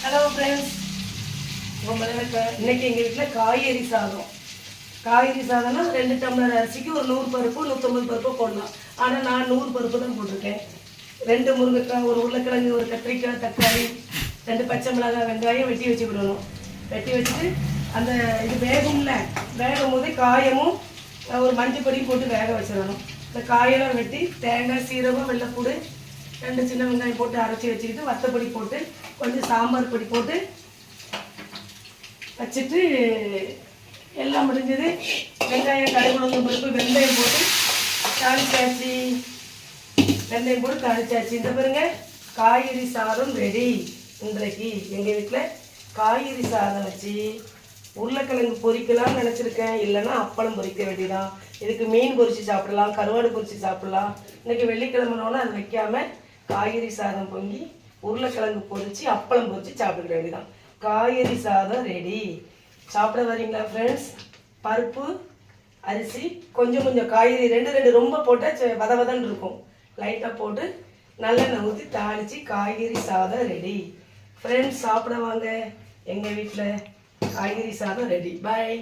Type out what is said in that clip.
Hello friends, இன்னைக்கு எங்கள் வீட்டில் காய்கறி சாதம். காய்கறி சாதம்னா 2 டம்ளர் அரிசிக்கு ஒரு 100 பருப்பு 150 பருப்பு போடலாம். ஆனால் நான் 100 பருப்பு தான் போட்டிருக்கேன். 2 முருங்கைக்காய், ஒரு உருளைக்கிழங்கு, ஒரு கத்திரிக்காய், தக்காளி, 2 பச்சை மிளகாய், வெங்காயம் வெட்டி வச்சு விடணும். வெட்டி வச்சுட்டு அந்த இது வேகும் போது காயமும் ஒரு மஞ்சள் பொடியும் போட்டு வேக வச்சிடணும். இந்த காயெல்லாம் வெட்டி தேங்காய், சீரகம், வெள்ளைப்பூடு, 2 சின்ன வெங்காயம் போட்டு அரைச்சி வச்சுக்கிட்டு வத்தப்பொடி போட்டு கொஞ்சம் சாம்பார் பொடி போட்டு வச்சுட்டு எல்லாம் முடிஞ்சது. வெங்காயம், கடுகு, உளுந்தம் பருப்பு, வெந்தயம் போட்டு தாளிச்சாச்சு. வெந்தயம் போட்டு தாளிச்சாச்சு. இந்த பாருங்க, காய்கறி சாதம் ரெடி. இன்றைக்கு எங்கள் வீட்டில் காய்கறி சாதம் வச்சு உருளைக்கிழங்கு பொரிக்கலாம்னு நினச்சிருக்கேன். இல்லைன்னா அப்பளம் பொரிக்க வேண்டியதான். இதுக்கு மீன் பொரிச்சு சாப்பிடலாம், கருவாடு பொரிச்சு சாப்பிடலாம். இன்றைக்கி வெள்ளிக்கிழமைனோன்னு அது வைக்காமல் காய்கறி சாதம் பொங்கி உருளைக்கிழங்கு பொரிச்சு அப்பளம் பொரிச்சு சாப்பிட வேண்டியதான். காய்கறி சாதம் ரெடி. சாப்பிட வரீங்களா ஃப்ரெண்ட்ஸ்? பருப்பு, அரிசி, கொஞ்சம் கொஞ்சம் காய்கறி 2 ரொம்ப போட்டால் வதவதன்னு இருக்கும். லைட்டாக போட்டு நல்லெண்ணெய் ஊற்றி தாளித்து காய்கறி சாதம் ரெடி. ஃப்ரெண்ட்ஸ், சாப்பிட வாங்க. எங்கள் வீட்டில் காய்கறி சாதம் ரெடி. பாய்.